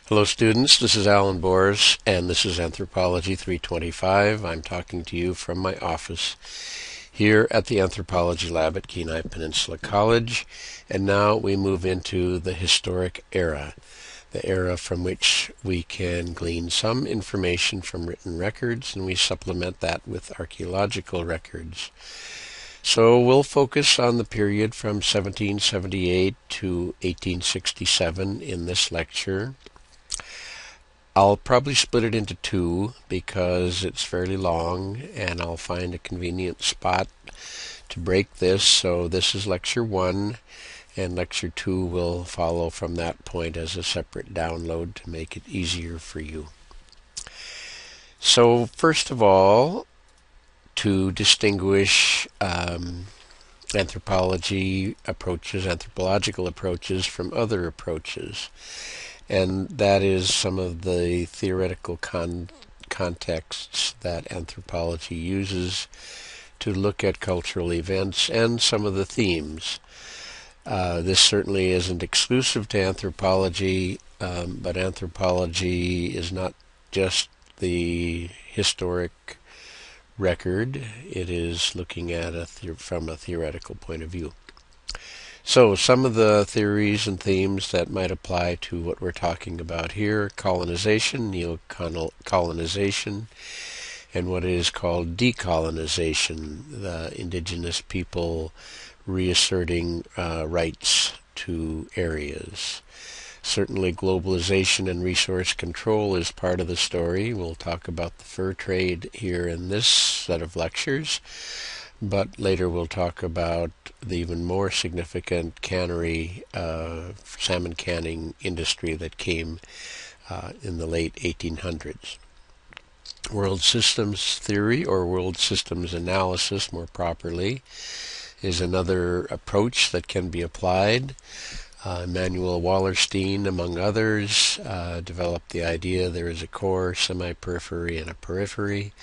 Hello students, this is Alan Boers and this is Anthropology 325. I'm talking to you from my office here at the Anthropology Lab at Kenai Peninsula College, and now we move into the historic era, the era from which we can glean some information from written records and we supplement that with archaeological records. So we'll focus on the period from 1778 to 1867 in this lecture. I'll probably split it into two because it's fairly long and I'll find a convenient spot to break this. So this is lecture 1 and lecture 2 will follow from that point as a separate download to make it easier for you. So first of all, to distinguish anthropological approaches from other approaches. And that is some of the theoretical contexts that anthropology uses to look at cultural events and some of the themes. This certainly isn't exclusive to anthropology, but anthropology is not just the historic record. It is looking at from a theoretical point of view. So some of the theories and themes that might apply to what we're talking about here: colonization, neo-colonization, and what is called decolonization, the indigenous people reasserting rights to areas. Certainly globalization and resource control is part of the story. We'll talk about the fur trade here in this set of lectures. But later we'll talk about the even more significant cannery, salmon canning industry that came in the late 1800s. World systems theory, or world systems analysis more properly, is another approach that can be applied. Emanuel Wallerstein, among others, developed the idea there is a core, semi-periphery, and a periphery.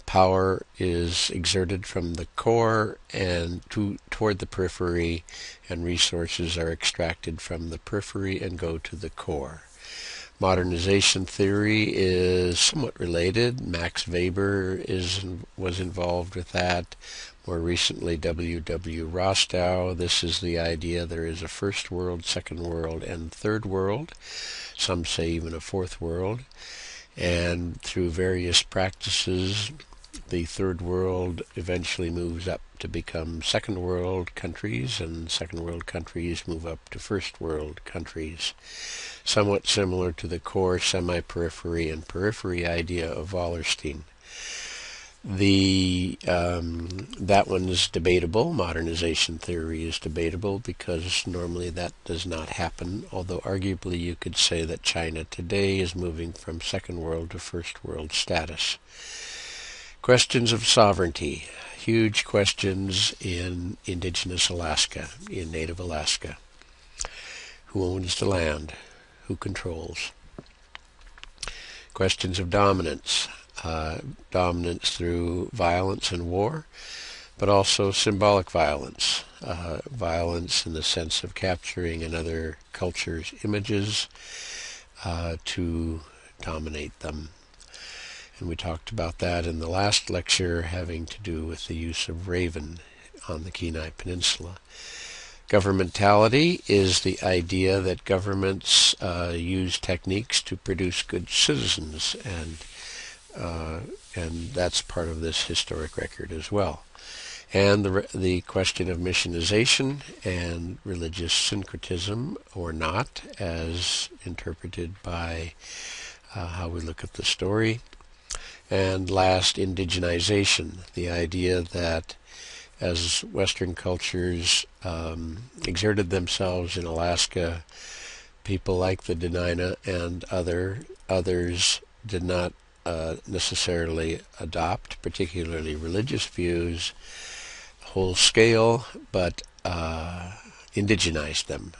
Power is exerted from the core and toward the periphery, and resources are extracted from the periphery and go to the core. Modernization theory is somewhat related. Max Weber was involved with that. More recently, W. Rostow. This is the idea there is a first world, second world, and third world. Some say even a fourth world. And through various practices, the third world eventually moves up to become second world countries, and second world countries move up to first world countries. Somewhat similar to the core, semi-periphery, and periphery idea of Wallerstein. That one is debatable. Modernization theory is debatable because normally that does not happen, although arguably you could say that China today is moving from second world to first world status. Questions of sovereignty. Huge questions in indigenous Alaska, in native Alaska. Who owns the land? Who controls? Questions of dominance. Dominance through violence and war, but also symbolic violence. Violence in the sense of capturing another culture's images to dominate them. And we talked about that in the last lecture, having to do with the use of raven on the Kenai Peninsula. Governmentality is the idea that governments use techniques to produce good citizens, and that's part of this historic record as well. And the question of missionization and religious syncretism, or not, as interpreted by how we look at the story. And last, indigenization, the idea that as Western cultures exerted themselves in Alaska, people like the Dena'ina and others did not necessarily adopt particularly religious views whole scale, but indigenized them,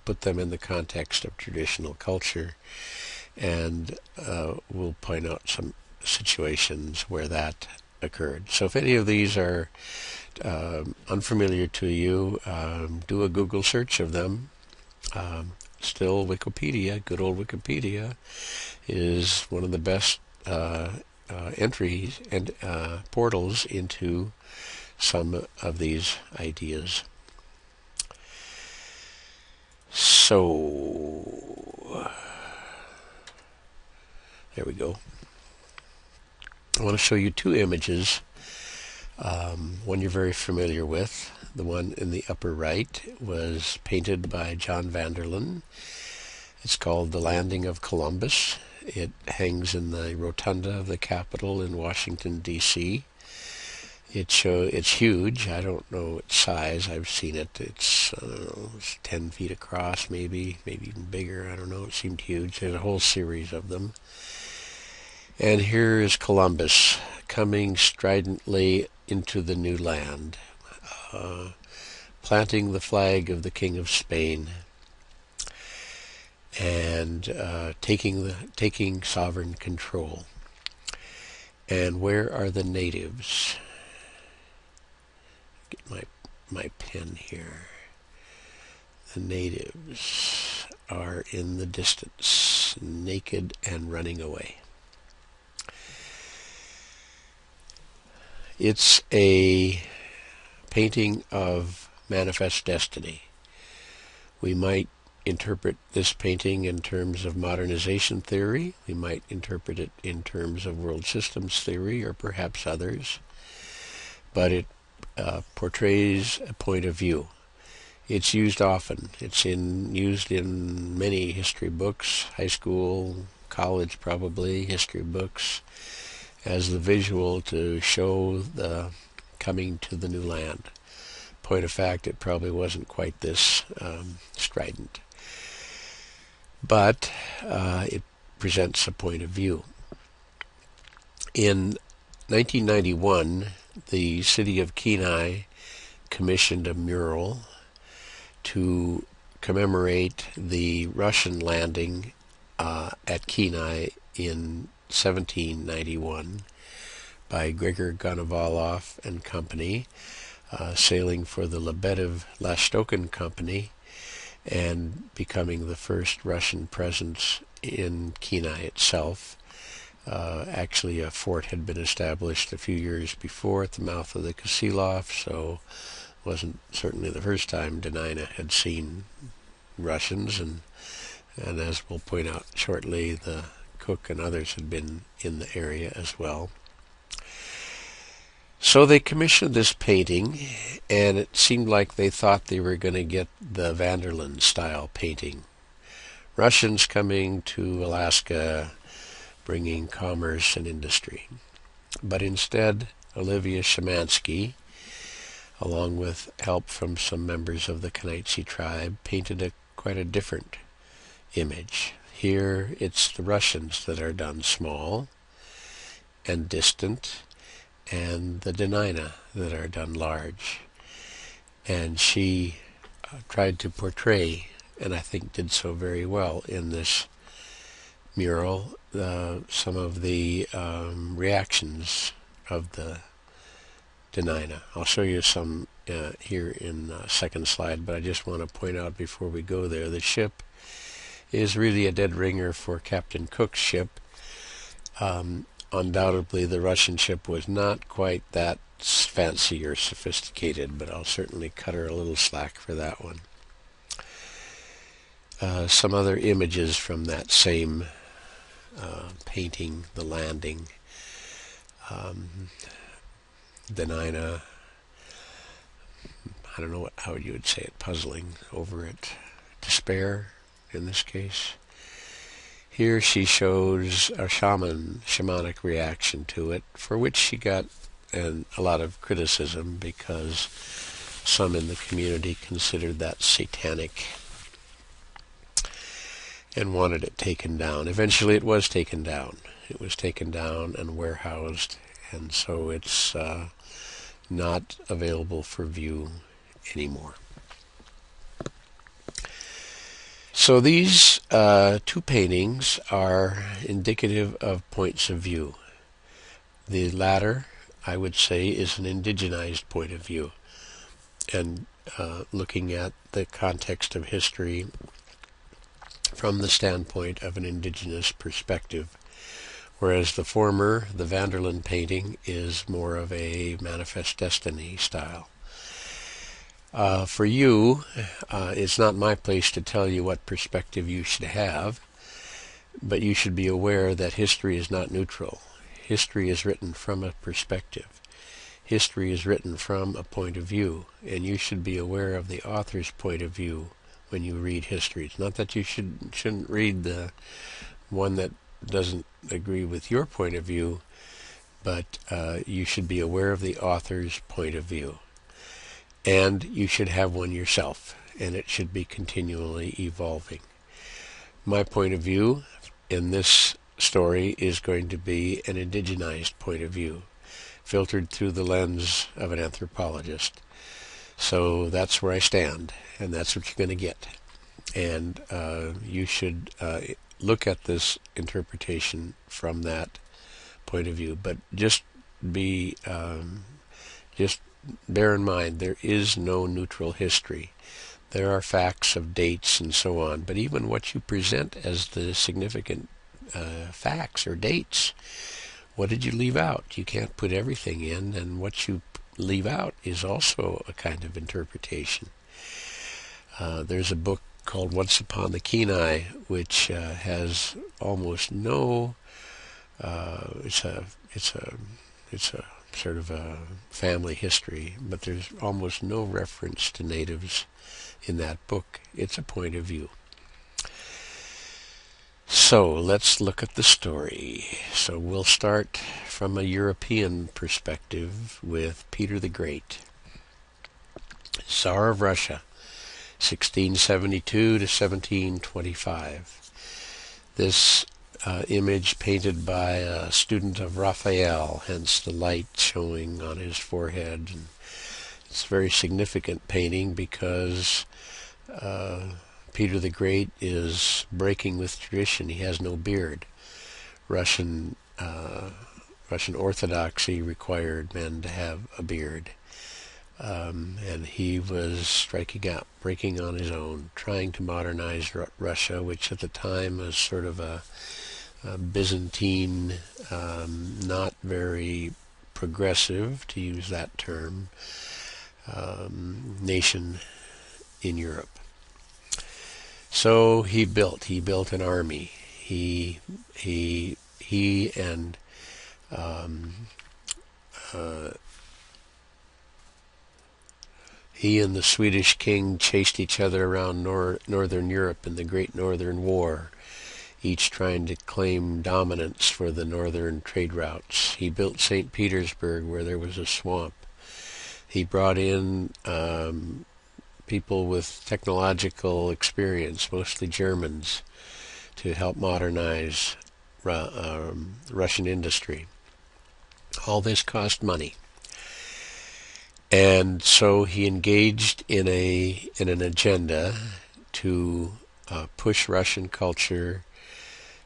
put them in the context of traditional culture, and we'll point out some situations where that occurred. So if any of these are unfamiliar to you, do a Google search of them. still Wikipedia, good old Wikipedia, is one of the best entries and portals into some of these ideas. So, there we go. I want to show you two images. One you're very familiar with. The one in the upper right was painted by John Vanderlyn. It's called The Landing of Columbus. It hangs in the rotunda of the Capitol in Washington, D.C. It's huge. I don't know its size. I've seen it. It's 10 feet across, maybe even bigger. I don't know. It seemed huge. There's a whole series of them. And here is Columbus coming stridently into the new land, planting the flag of the King of Spain, and taking sovereign control. And where are the natives? Get my pen here. The natives are in the distance, naked and running away. It's a painting of manifest destiny. We might interpret this painting in terms of modernization theory. We might interpret it in terms of world systems theory, or perhaps others. But it portrays a point of view. It's used often. It's used in many history books, high school, college probably, history books, as the visual to show the coming to the new land. Point of fact, it probably wasn't quite this strident. But it presents a point of view. In 1991, the city of Kenai commissioned a mural to commemorate the Russian landing at Kenai in 1791 by Gregor Gonovalov and Company, sailing for the Lebedev-Lastokin Company and becoming the first Russian presence in Kenai itself. Actually, a fort had been established a few years before at the mouth of the Kosilov, so it wasn't certainly the first time Denina had seen Russians, and as we'll point out shortly, the Cook and others had been in the area as well. So they commissioned this painting, and it seemed like they thought they were going to get the Vanderlyn style painting. Russians coming to Alaska, bringing commerce and industry. But instead, Olivia Szymanski, along with help from some members of the Kanaitse tribe, painted quite a different image. Here it's the Russians that are done small and distant, and the Denina that are done large. And she tried to portray, and I think did so very well in this mural, some of the reactions of the Denina. I'll show you some here in the second slide, but I just want to point out before we go there, the ship is really a dead ringer for Captain Cook's ship. Undoubtedly, the Russian ship was not quite that fancy or sophisticated, but I'll certainly cut her a little slack for that one. Some other images from that same painting, the landing. Denina, I don't know how you would say it, puzzling over it. Despair, in this case. Here she shows a shamanic reaction to it, for which she got a lot of criticism because some in the community considered that satanic and wanted it taken down. Eventually it was taken down. It was taken down and warehoused, and so it's not available for view anymore. So these two paintings are indicative of points of view. The latter, I would say, is an indigenized point of view, and looking at the context of history from the standpoint of an indigenous perspective, whereas the former, the Vanderlyn painting, is more of a manifest destiny style. For you, it's not my place to tell you what perspective you should have, but you should be aware that history is not neutral. History is written from a perspective. History is written from a point of view, and you should be aware of the author's point of view when you read history. It's not that you shouldn't read the one that doesn't agree with your point of view, but you should be aware of the author's point of view. And you should have one yourself, and it should be continually evolving. My point of view in this story is going to be an indigenized point of view, filtered through the lens of an anthropologist. So that's where I stand, and that's what you're going to get. And you should look at this interpretation from that point of view. But just bear in mind, there is no neutral history. There are facts of dates and so on, but even what you present as the significant facts or dates, what did you leave out? You can't put everything in, and what you leave out is also a kind of interpretation. There's a book called Once Upon the Kenai, which has almost no. It's a sort of a family history, but there's almost no reference to natives in that book. It's a point of view. So let's look at the story. So we'll start from a European perspective with Peter the Great, Tsar of Russia, 1672 to 1725. This image painted by a student of Raphael, hence the light showing on his forehead. And it's a very significant painting because Peter the Great is breaking with tradition. He has no beard. Russian Orthodoxy required men to have a beard. And he was striking out, breaking on his own, trying to modernize Russia, which at the time was sort of a Byzantine, not very progressive, to use that term, nation in Europe. So he built an army. He and the Swedish king chased each other around northern Europe in the Great Northern War, each trying to claim dominance for the northern trade routes. He built St. Petersburg where there was a swamp. He brought in people with technological experience, mostly Germans, to help modernize Russian industry. All this cost money. And so he engaged in an agenda to push Russian culture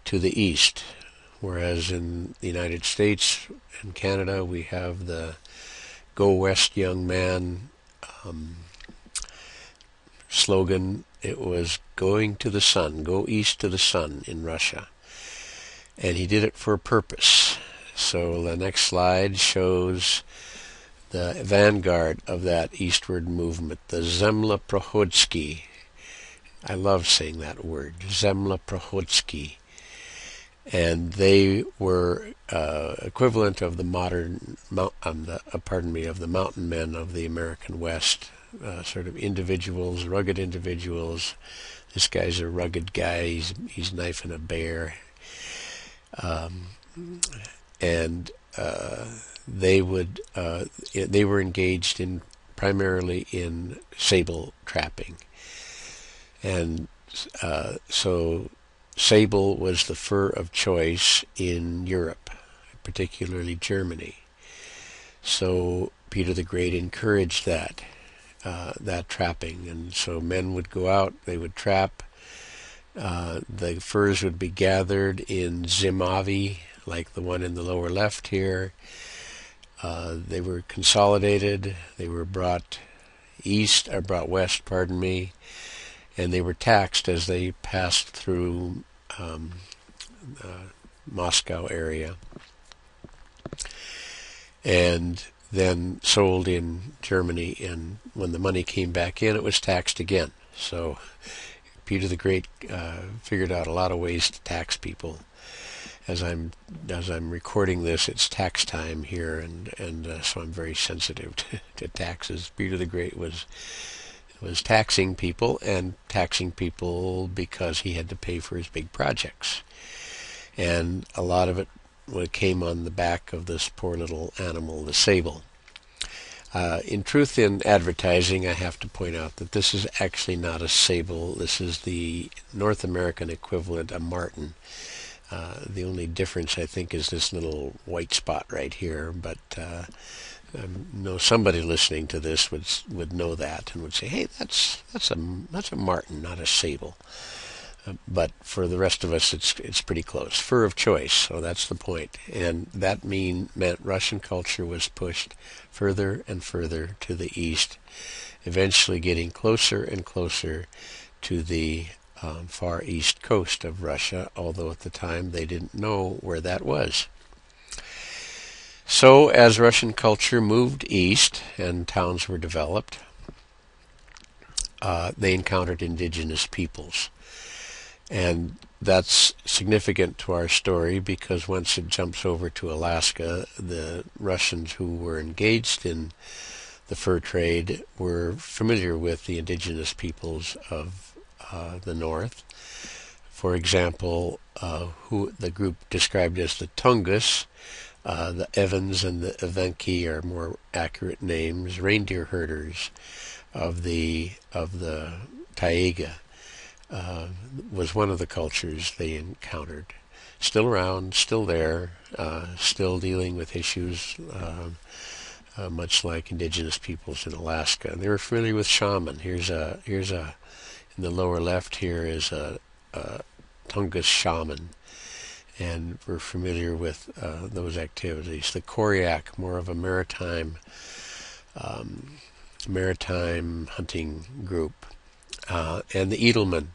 to the east, whereas in the United States and Canada we have the "Go West, Young Man" slogan. It was going to the sun, go east to the sun in Russia. And he did it for a purpose. So the next slide shows the vanguard of that eastward movement, the Zemla Prohodsky. I love saying that word, Zemla Prohodsky. And they were equivalent of the of the mountain men of the American West, sort of individuals, rugged individuals. This guy's a rugged guy. He's knifing a bear, and they were engaged primarily in sable trapping, and so sable was the fur of choice in Europe, particularly Germany. So Peter the Great encouraged that trapping, and so men would go out, they would trap. The furs would be gathered in zimavi, like the one in the lower left here. They were consolidated. They were brought west, and they were taxed as they passed through Moscow area, and then sold in Germany. And when the money came back in, it was taxed again. So Peter the Great figured out a lot of ways to tax people. As I'm recording this, it's tax time here, and so I'm very sensitive to taxes. Peter the Great was taxing people, and taxing people because he had to pay for his big projects, and a lot of it came on the back of this poor little animal, the sable. In truth, in advertising, I have to point out that this is actually not a sable. This is the North American equivalent, a marten. The only difference, I think, is this little white spot right here. But I know somebody listening to this would know that and would say, "Hey, that's a marten, not a sable." But for the rest of us, it's pretty close. Fur of choice, so that's the point. And that meant Russian culture was pushed further and further to the east, eventually getting closer and closer to the far east coast of Russia, although at the time they didn't know where that was. So as Russian culture moved east and towns were developed, they encountered indigenous peoples. And that's significant to our story because once it jumps over to Alaska, the Russians who were engaged in the fur trade were familiar with the indigenous peoples of the north. For example, who the group described as the Tungus, the Evans and the Evenki are more accurate names, reindeer herders of the taiga. Was one of the cultures they encountered. Still around, still there, still dealing with issues much like indigenous peoples in Alaska. And they were familiar with shaman. Here's a in the lower left here is a Tungus shaman, and we're familiar with those activities. The Koryak, more of a maritime hunting group, and the Edelman,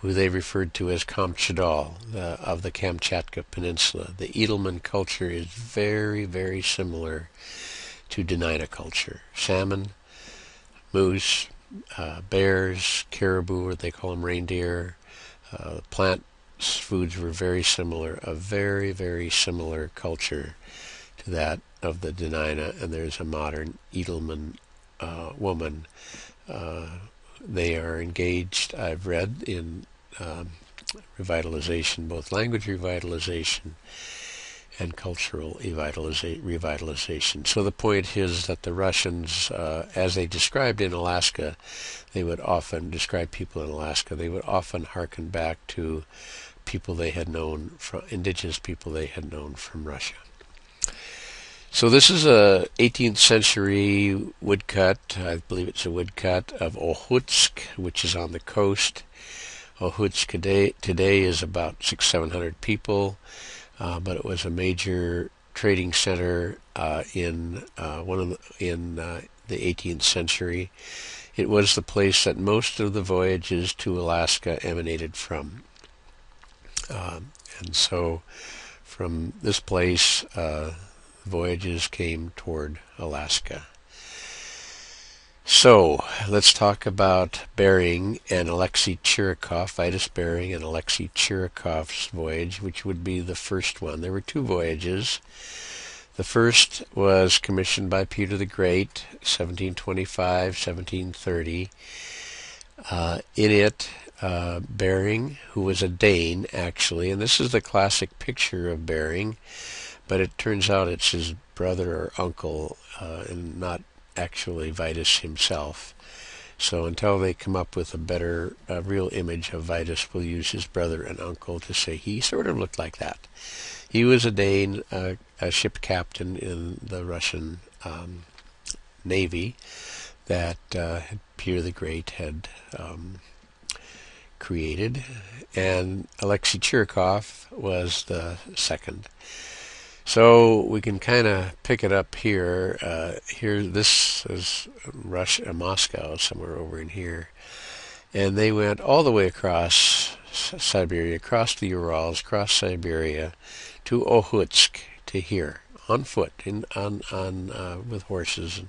who they referred to as Kamchadal, of the Kamchatka Peninsula. The Edelman culture is very, very similar to Dena'ina culture. Salmon, moose, bears, caribou, or they call them reindeer. Plant foods were very similar, a very, very similar culture to that of the Dena'ina, and there's a modern Edelman woman. They are engaged, I've read, in revitalization, both language revitalization and cultural revitalization. So the point is that the Russians, as they described in Alaska, they would often describe people in Alaska, they would often hearken back to people they had known, from indigenous people they had known from Russia. So this is a 18th century woodcut, I believe it's a woodcut, of Ohutsk, which is on the coast. Ohutsk today is about 600-700 people, but it was a major trading center in the 18th century. It was the place that most of the voyages to Alaska emanated from. And so from this place, voyages came toward Alaska. So let's talk about Bering and Alexei Chirikov, Vitus Bering and Alexei Chirikov's voyage, which would be the first one. There were two voyages. The first was commissioned by Peter the Great, 1725, 1730. In it, Bering, who was a Dane, actually, and this is the classic picture of Bering, but it turns out it's his brother or uncle, and not actually Vitus himself. So until they come up with a better, real image of Vitus, we'll use his brother and uncle to say he sort of looked like that. He was a Dane, a ship captain in the Russian Navy that Peter the Great had created, and Alexei Chirikov was the second. So we can kind of pick it up here. This is Russia, Moscow, somewhere over in here. And they went all the way across Siberia, across the Urals, across Siberia, to Ohutsk, to here, on foot, with horses.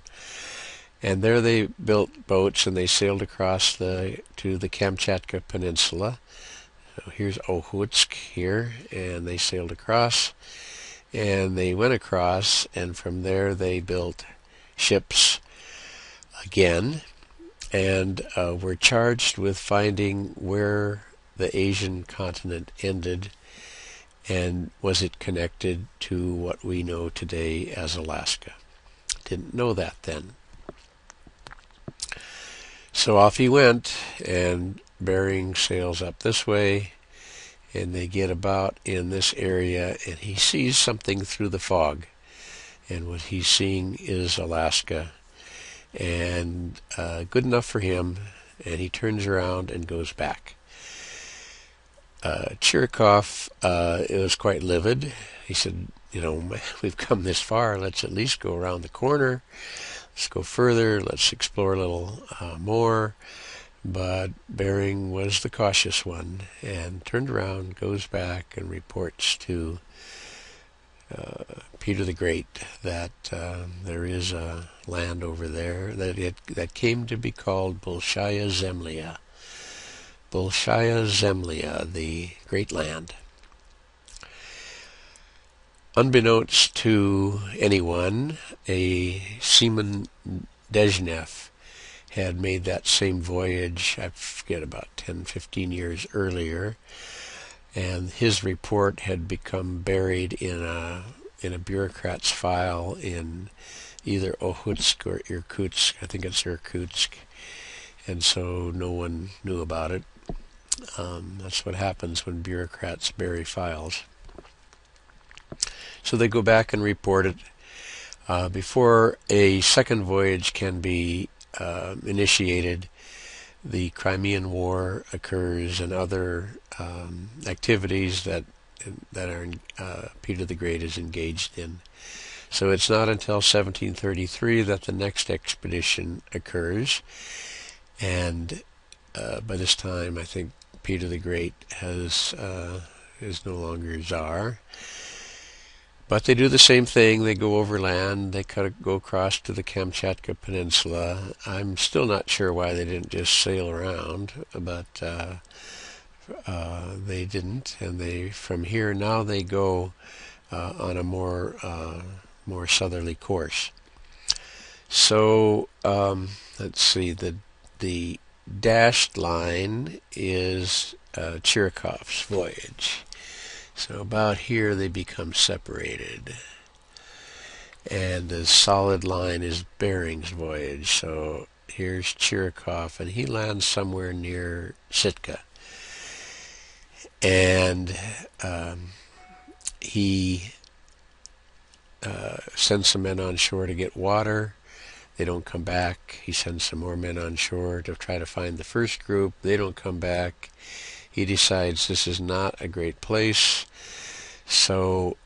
And there they built boats, and they sailed across to the Kamchatka Peninsula. So here's Ohutsk here, and they sailed across, and they went across, and from there they built ships again, and were charged with finding where the Asian continent ended, and was it connected to what we know today as Alaska. Didn't know that then. So off he went, and Bering sails up this way, and they get about in this area, and he sees something through the fog, and what he's seeing is Alaska, and good enough for him, and he turns around and goes back. Chirikov was quite livid. He said, we've come this far, let's at least go around the corner, let's go further, let's explore a little more. But Bering was the cautious one, and turned around, goes back, and reports to Peter the Great that there is a land over there that came to be called Bolshaya Zemlya. Bolshaya Zemlya, the Great Land. Unbeknownst to anyone, a seaman Dezhnev had made that same voyage, I forget, about 10, 15 years earlier, and his report had become buried in a bureaucrat's file in either Ohutsk or Irkutsk. I think it's Irkutsk, and so no one knew about it. That's what happens when bureaucrats bury files. So they go back and report it. Before a second voyage can be initiated, the Crimean War occurs, and other activities that Peter the Great is engaged in. So it's not until 1733 that the next expedition occurs, and by this time I think Peter the Great is no longer Tsar. But they do the same thing. They go overland. They go across to the Kamchatka Peninsula. I'm still not sure why they didn't just sail around, but they didn't. And from here now they go on a more southerly course. So let's see. The dashed line is Chirikov's voyage. So about here they become separated. And the solid line is Bering's voyage. So here's Chirikov, and he lands somewhere near Sitka. And he sends some men on shore to get water. They don't come back. He sends some more men on shore to try to find the first group. They don't come back. He decides this is not a great place, so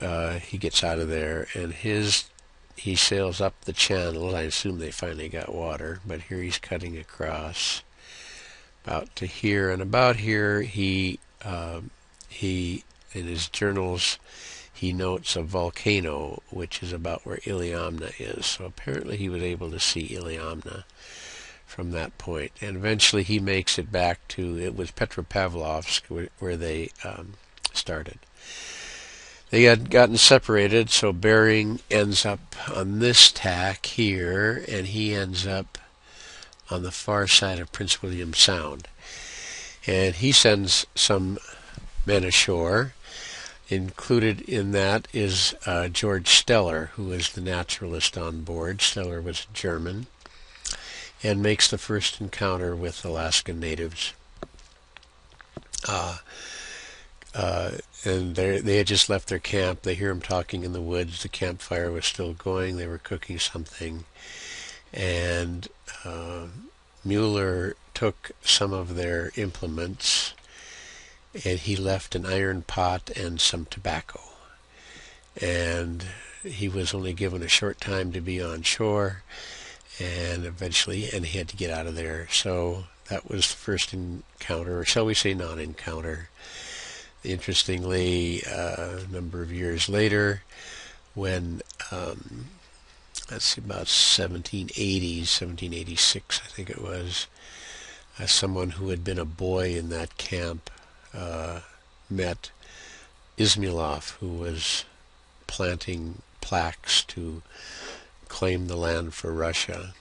he gets out of there, and he sails up the channel. I assume they finally got water, but here he's cutting across about to here, and about here he in his journals he notes a volcano which is about where Iliamna is. So apparently he was able to see Iliamna from that point, and eventually he makes it back to, it was Petropavlovsk where they started. They had gotten separated, so Bering ends up on this tack here, and he ends up on the far side of Prince William Sound. And he sends some men ashore. Included in that is George Steller, who is the naturalist on board. Steller was German, and makes the first encounter with Alaskan natives. And they had just left their camp. They hear them talking in the woods. The campfire was still going. They were cooking something. And Mueller took some of their implements, and he left an iron pot and some tobacco. And he was only given a short time to be on shore, and he had to get out of there. So that was the first encounter, or shall we say non-encounter. Interestingly, a number of years later, when let's see, about 1786, I think it was, someone who had been a boy in that camp met Ismailov, who was planting plaques to claim the land for Russia.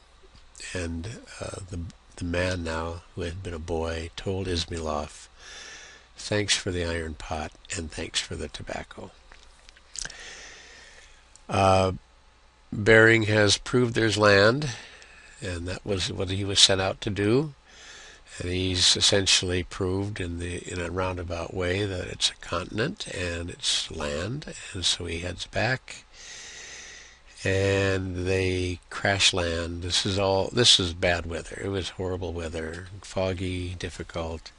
And the man now, who had been a boy, told Ismailov, "Thanks for the iron pot and thanks for the tobacco." Bering has proved there's land, and that was what he was set out to do. And he's essentially proved in a roundabout way that it's a continent and it's land. And so he heads back, and they crash land. This is bad weather. It was horrible weather, foggy, difficult,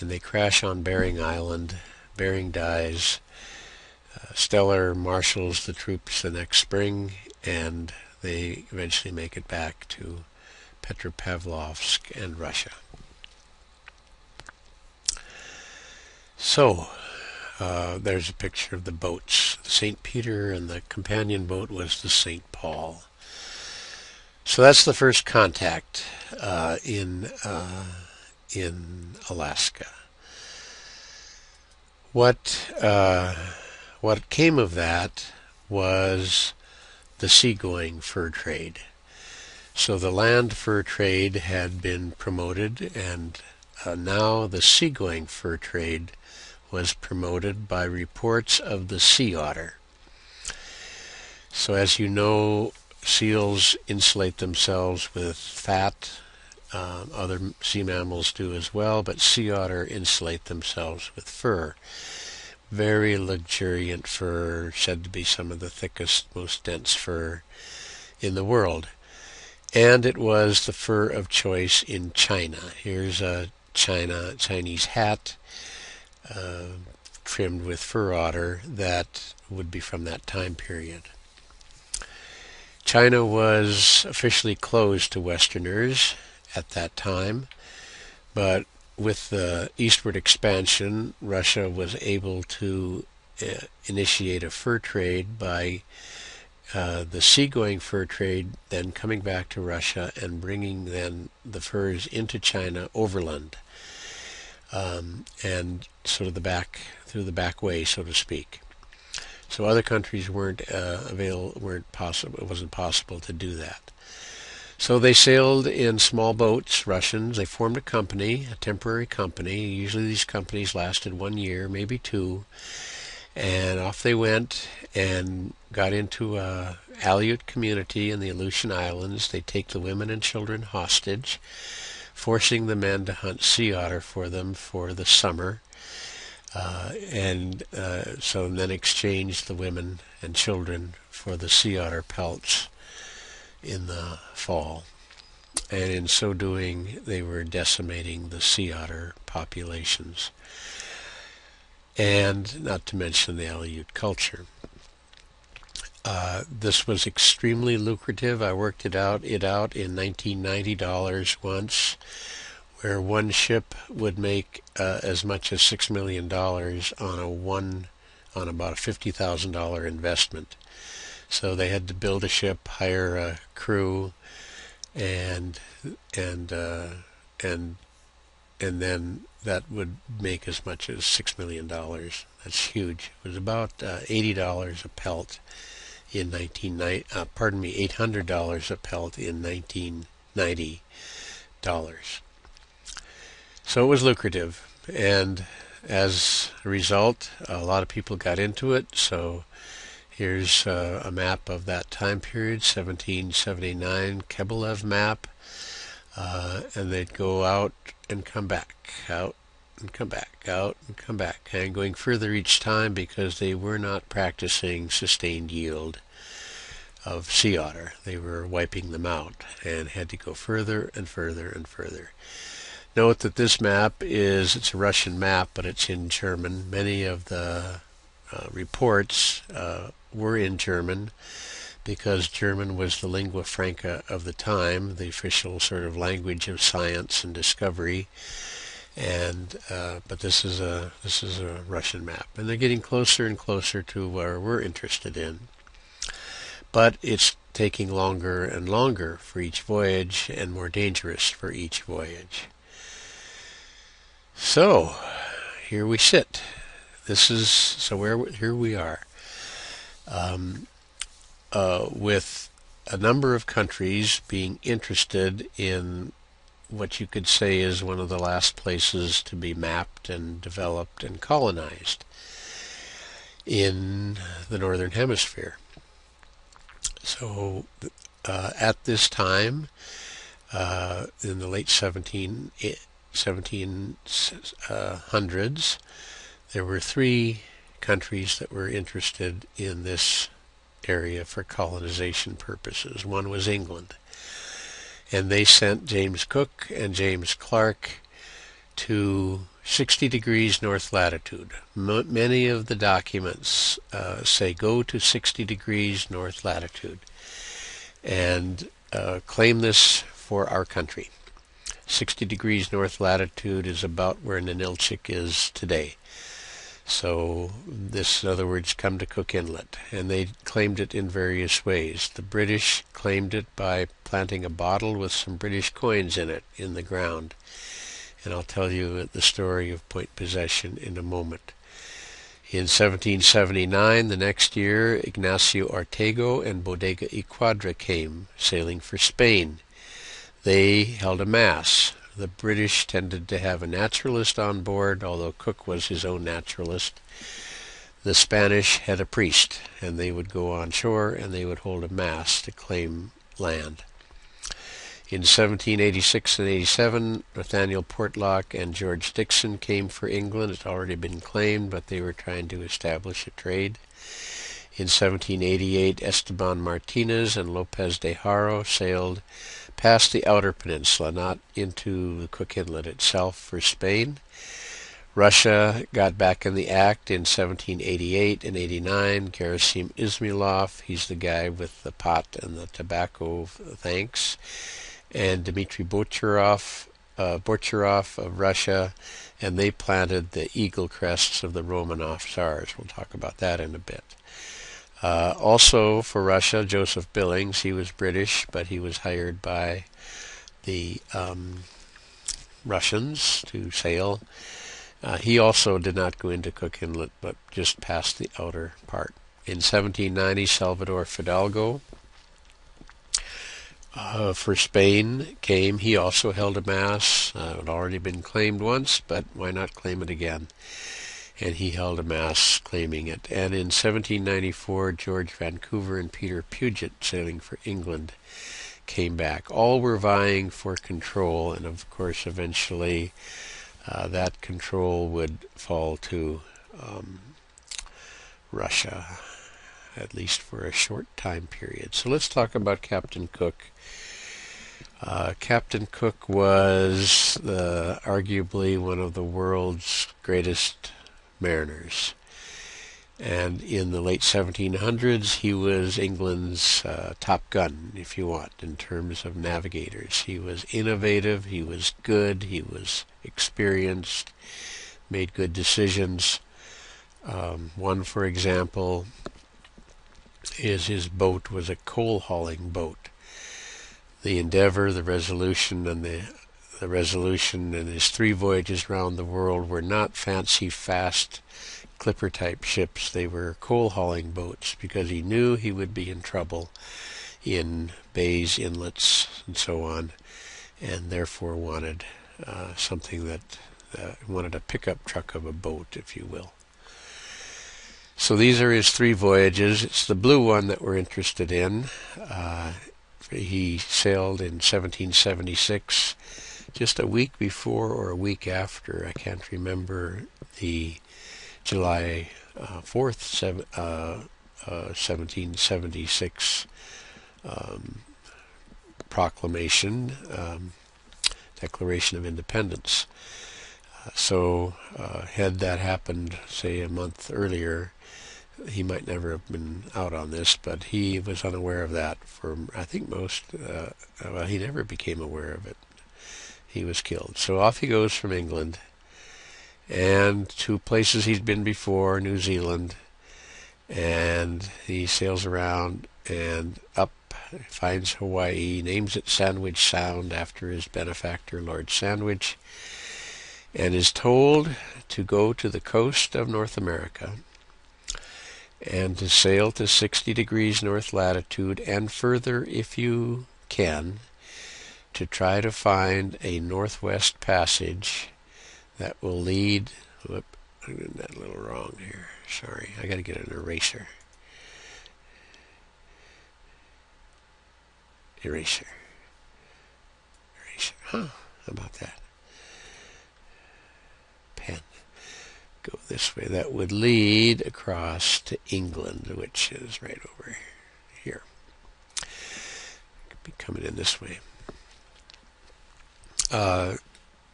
and they crash on Bering Island. Bering dies. Steller marshals the troops the next spring, and they eventually make it back to Petropavlovsk and Russia. So, there's a picture of the boats, the St. Peter, and the companion boat was the St. Paul. So that's the first contact in Alaska. What came of that was the seagoing fur trade. So the land fur trade had been promoted, and now the seagoing fur trade was promoted by reports of the sea otter. So as you know, seals insulate themselves with fat. Other sea mammals do as well, but sea otter insulate themselves with fur. Very luxuriant fur, said to be some of the thickest, most dense fur in the world. And it was the fur of choice in China. Here's a Chinese hat trimmed with fur otter that would be from that time period. China was officially closed to Westerners at that time, but with the eastward expansion, Russia was able to initiate a fur trade by the seagoing fur trade then coming back to Russia and bringing then the furs into China overland, and sort of through the back way, so to speak. So other countries weren't possible. It wasn't possible to do that. So they sailed in small boats, Russians. They formed a company, a temporary company. Usually these companies lasted 1 year, maybe 2. And off they went and got into a Aleut community in the Aleutian Islands. They take the women and children hostage, forcing the men to hunt sea otter for them for the summer. So then exchange the women and children for the sea otter pelts in the fall. And in so doing, they were decimating the sea otter populations. And not to mention the Aleut culture. This was extremely lucrative. I worked it out in $1990 once, where one ship would make as much as $6 million on about a $50,000 investment. So they had to build a ship, hire a crew, and then that would make as much as $6 million. That's huge. It was about $80 a pelt in $800 a pelt in $1990. So it was lucrative, and as a result, a lot of people got into it. So here's a map of that time period, 1779 Kebelev map, and they'd go out and come back, out and come back, out and come back, and going further each time because they were not practicing sustained yield of sea otter. They were wiping them out and had to go further and further and further. Note that this map it's a Russian map, but it's in German. Many of the reports were in German. because German was the lingua franca of the time, the official sort of language of science and discovery. And but this is a Russian map, and they're getting closer and closer to where we're interested in. But it's taking longer and longer for each voyage, and more dangerous for each voyage. So here we sit. Here we are, with a number of countries being interested in what you could say is one of the last places to be mapped and developed and colonized in the Northern Hemisphere. So at this time, in the late 1700s, there were three countries that were interested in this area for colonization purposes. One was England, and they sent James Cook and James Clark to 60 degrees north latitude. Many of the documents say go to 60 degrees north latitude and claim this for our country. 60 degrees north latitude is about where Ninilchik is today. So this, in other words, come to Cook Inlet, and they claimed it in various ways. The British claimed it by planting a bottle with some British coins in it in the ground, and I'll tell you the story of Point Possession in a moment. In 1779, the next year, Ignacio Ortego and Bodega y Quadra came, sailing for Spain. They held a mass. The British tended to have a naturalist on board, although Cook was his own naturalist. The Spanish had a priest, and they would go on shore and they would hold a mass to claim land. In 1786 and 87, Nathaniel Portlock and George Dixon came for England. It had already been claimed, but they were trying to establish a trade. In 1788, Esteban Martinez and Lopez de Haro sailed past the outer peninsula, not into the Cook Inlet itself, for Spain. Russia got back in the act in 1788 and 89. Gerasim Izmailov, he's the guy with the pot and the tobacco, thanks, and Dmitry Bochurov of Russia, and they planted the eagle crests of the Romanov Tsars. We'll talk about that in a bit. Also for Russia, Joseph Billings, he was British, but he was hired by the Russians to sail. He also did not go into Cook Inlet, but just past the outer part. In 1790, Salvador Fidalgo for Spain came. He also held a mass. It had already been claimed once, but why not claim it again? And he held a mass claiming it. And in 1794, George Vancouver and Peter Puget, sailing for England, came back. All were vying for control, and of course eventually that control would fall to Russia, at least for a short time period. So let's talk about Captain Cook. Captain Cook was arguably one of the world's greatest mariners. And in the late 1700s, he was England's top gun, if you want, in terms of navigators. He was innovative, he was good, he was experienced, made good decisions. One, for example, is his boat was a coal-hauling boat. The Endeavour, the Resolution, and the Resolution and his 3 voyages around the world were not fancy, fast, clipper-type ships. They were coal-hauling boats because he knew he would be in trouble in bays, inlets, and so on, and therefore wanted something that wanted a pickup truck of a boat, if you will. So these are his 3 voyages. It's the blue one that we're interested in. He sailed in 1776, just a week before or a week after, I can't remember, the July 4th, 1776 proclamation, Declaration of Independence. So had that happened, say, a month earlier, he might never have been out on this, but he was unaware of that for, I think, well, he never became aware of it. He was killed. So off he goes from England and to places he's been before, New Zealand, and he sails around and up, finds Hawaii, names it Sandwich Sound after his benefactor, Lord Sandwich, and is told to go to the coast of North America and to sail to 60 degrees north latitude and further if you can, to try to find a northwest passage that will lead. Whoop, I did that a little wrong here. Sorry, I got to get an eraser. Eraser. Huh, how about that? Pen. Go this way. That would lead across to England, which is right over here. Could be coming in this way.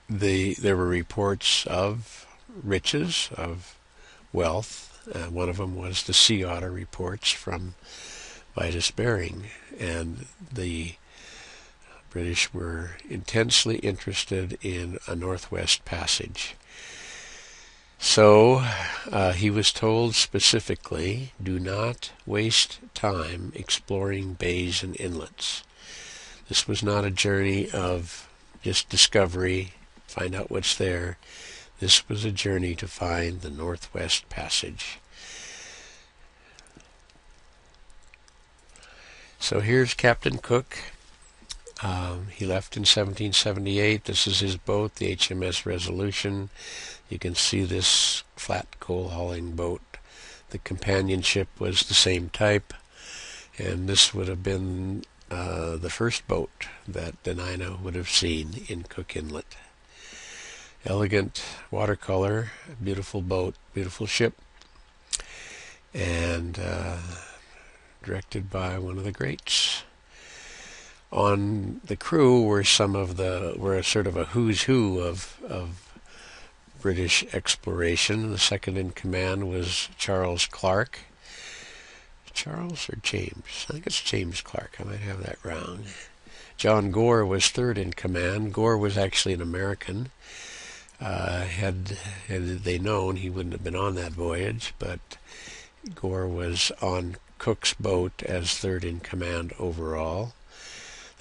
There were reports of riches, of wealth. One of them was the sea otter reports from Vitus Bering, and the British were intensely interested in a northwest passage. So he was told specifically, do not waste time exploring bays and inlets. This was not a journey of just discovery, find out what's there. This was a journey to find the Northwest Passage. So here's Captain Cook. He left in 1778. This is his boat, the HMS Resolution. You can see this flat coal hauling boat. The companion ship was the same type, and this would have been the first boat that Denina would have seen in Cook Inlet. Elegant watercolor, beautiful boat, beautiful ship, and directed by one of the greats. On the crew were were sort of a who's who of British exploration. The second in command was Charles Clark. Charles or James? I think it's James Clark. I might have that wrong. John Gore was third in command. Gore was actually an American. Had they known, he wouldn't have been on that voyage, but Gore was on Cook's boat as third in command overall.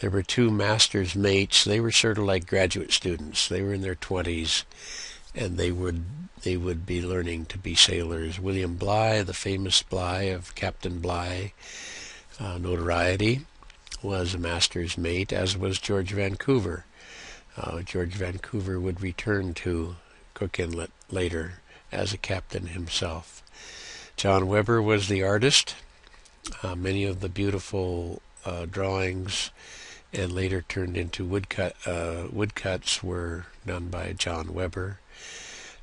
There were two master's mates. They were sort of like graduate students. They were in their 20s, and they would be learning to be sailors. William Bligh, the famous Bligh of Captain Bligh notoriety, was a master's mate, as was George Vancouver. George Vancouver would return to Cook Inlet later as a captain himself. John Webber was the artist. Many of the beautiful drawings and later turned into woodcuts were done by John Webber.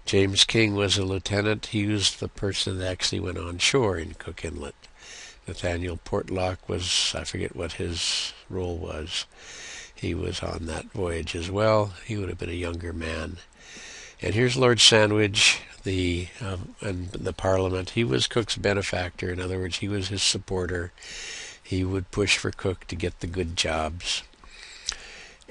James King was a lieutenant. He was the person that actually went on shore in Cook Inlet. Nathaniel Portlock was, I forget what his role was. He was on that voyage as well. He would have been a younger man. And here's Lord Sandwich, and the Parliament. He was Cook's benefactor. In other words, he was his supporter. He would push for Cook to get the good jobs.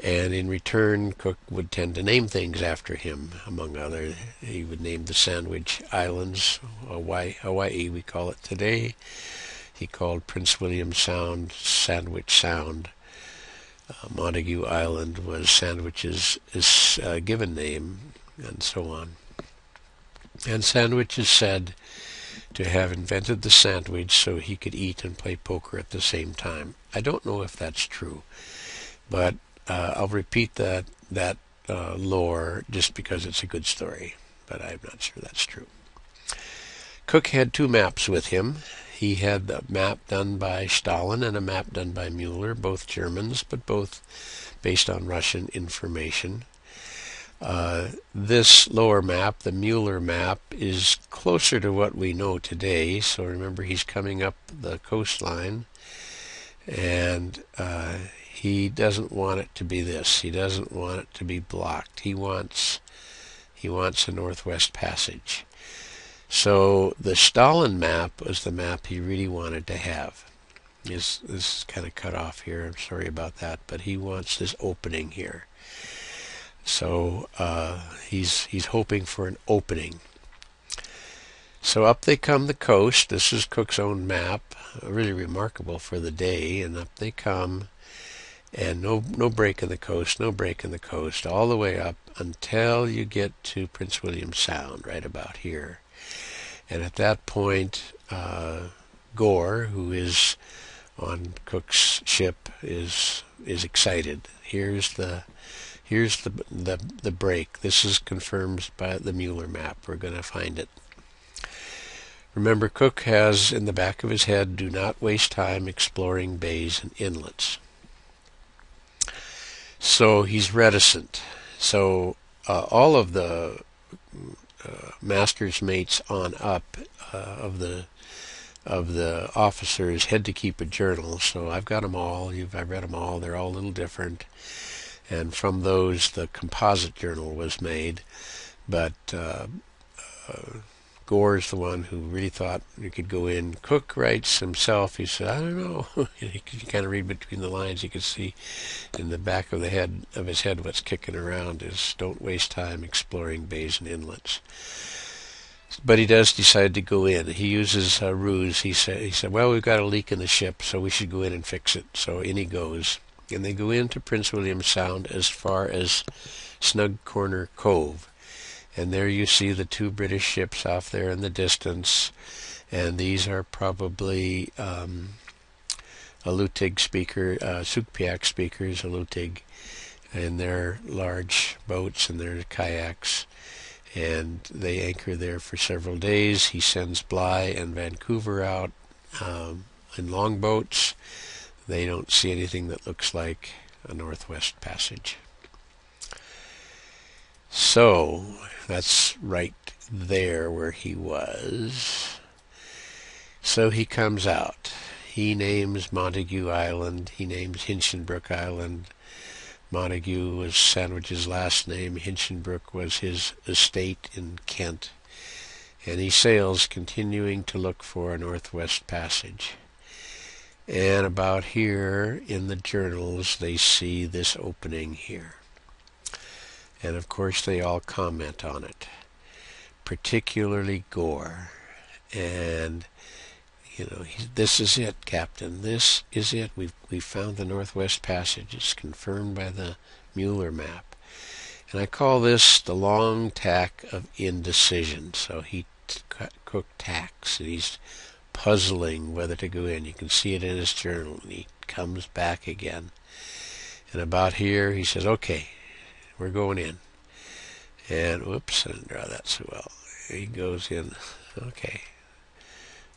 And in return, Cook would tend to name things after him, among others. He would name the Sandwich Islands, Hawaii we call it today. He called Prince William Sound Sandwich Sound. Montague Island was Sandwich's given name, and so on. And Sandwich is said to have invented the sandwich so he could eat and play poker at the same time. I don't know if that's true, but I'll repeat that lore just because it's a good story, but I'm not sure that's true. Cook had two maps with him. He had a map done by Stalin and a map done by Mueller, both Germans, but both based on Russian information. This lower map, the Mueller map, is closer to what we know today. So remember, he's coming up the coastline, and he doesn't want it to be this. He doesn't want it to be blocked. He wants a Northwest Passage. So the Stalin map was the map he really wanted to have. This is kind of cut off here. I'm sorry about that, but he wants this opening here. So he's hoping for an opening. So up they come the coast. This is Cook's own map, really remarkable for the day. And up they come, and no break in the coast, no break in the coast, all the way up until you get to Prince William Sound, right about here. And at that point, Gore, who is on Cook's ship, is excited. Here's the break. This is confirmed by the Mueller map. We're going to find it. Remember, Cook has in the back of his head, do not waste time exploring bays and inlets. So he's reticent. So all of the master's mates on up of the officers had to keep a journal. So I've got them all. I've read them all. They're all a little different. And from those, the composite journal was made. But Gore's the one who really thought you could go in. Cook writes himself, he said, I don't know. You kind of read between the lines. You can see in the back of his head what's kicking around is don't waste time exploring bays and inlets. But he does decide to go in. He uses a ruse. He said, well, we've got a leak in the ship, so we should go in and fix it. So in he goes. And they go into Prince William Sound as far as Snug Corner Cove. And there you see the two British ships off there in the distance. And these are probably Alutiiq speaker, Sugpiaq speakers, Alutiiq, in their large boats and their kayaks. And they anchor there for several days. He sends Bligh and Vancouver out in longboats. They don't see anything that looks like a Northwest Passage. So that's right there where he was. So he comes out. He names Montague Island. He names Hinchinbrook Island. Montague was Sandwich's last name. Hinchinbrook was his estate in Kent. And he sails, continuing to look for a Northwest Passage. And about here in the journals, they see this opening here. And of course, they all comment on it, particularly Gore. And this is it, Captain. This is it. We've found the Northwest Passage. It's confirmed by the Mueller map. And I call this the long tack of indecision. So Cook tacks, and he's puzzling whether to go in. You can see it in his journal. And he comes back again. And about here, he says, okay, we're going in. And, whoops, I didn't draw that so well. He goes in. Okay.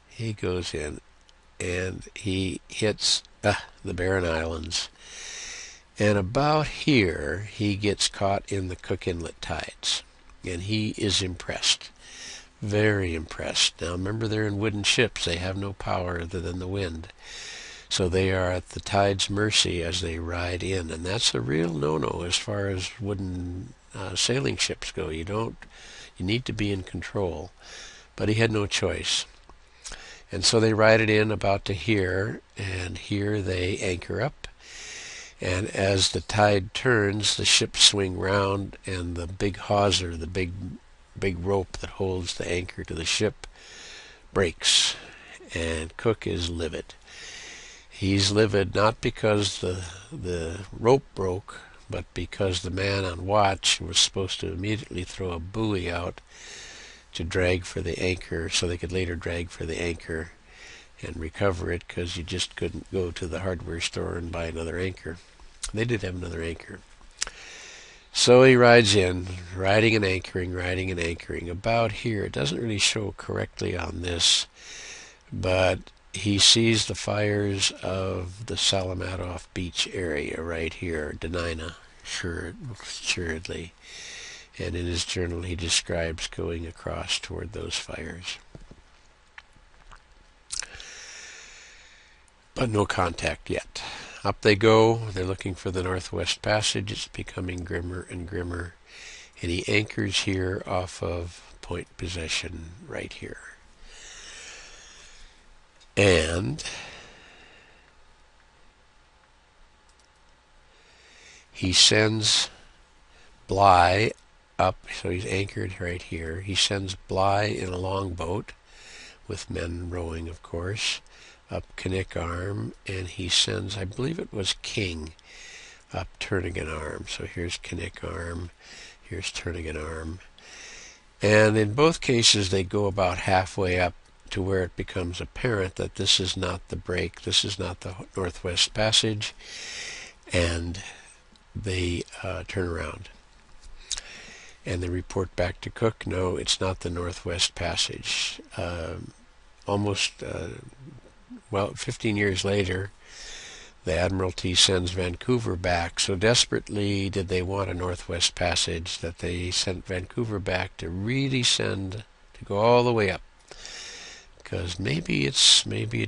He goes in, and he hits the Barren Islands. And about here, he gets caught in the Cook Inlet tides. And he is impressed. Very impressed. Now, remember, they're in wooden ships. They have no power other than the wind. So they are at the tide's mercy as they ride in. And that's a real no-no as far as wooden sailing ships go. You need to be in control. But he had no choice. And so they ride it in about to here, and here they anchor up. And as the tide turns, the ships swing round, and the big hawser, the big rope that holds the anchor to the ship, breaks. And Cook is livid. He's livid not because the rope broke, but because the man on watch was supposed to immediately throw a buoy out to drag for the anchor, so they could later drag for the anchor and recover it, because you just couldn't go to the hardware store and buy another anchor. They did have another anchor. So he rides in, riding and anchoring. About here, it doesn't really show correctly on this, but he sees the fires of the Salamatov Beach area right here, Denina, assuredly. And in his journal, he describes going across toward those fires. But no contact yet. Up they go. They're looking for the Northwest Passage. It's becoming grimmer and grimmer. And he anchors here off of Point Possession right here. And he sends Bligh up, so he's anchored right here. He sends Bligh in a longboat, with men rowing, of course, up Kinnick Arm, and he sends, I believe it was King, up Turnagain Arm. So here's Kinnick Arm, here's Turnagain Arm. And in both cases, they go about halfway up to where it becomes apparent that this is not the break, this is not the Northwest Passage, and they turn around. And they report back to Cook, no, it's not the Northwest Passage. 15 years later, the Admiralty sends Vancouver back. So desperately did they want a Northwest Passage that they sent Vancouver back to really to go all the way up. Because maybe it's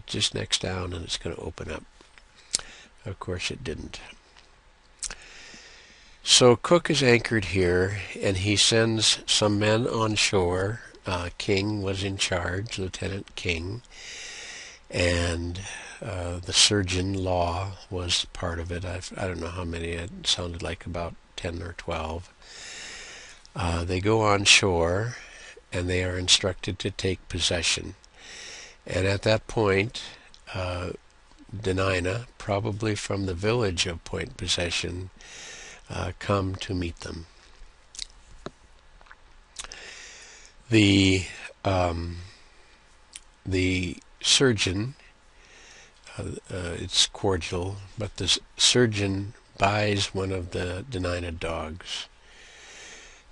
just next down and it's going to open up. Of course it didn't. So Cook is anchored here, and he sends some men on shore. King was in charge, Lieutenant King, and the surgeon Law was part of it. I don't know how many. It sounded like about 10 or 12. They go on shore, and they are instructed to take possession. And at that point, Denina, probably from the village of Point Possession, come to meet them. The surgeon, it's cordial, but the surgeon buys one of the Denina dogs.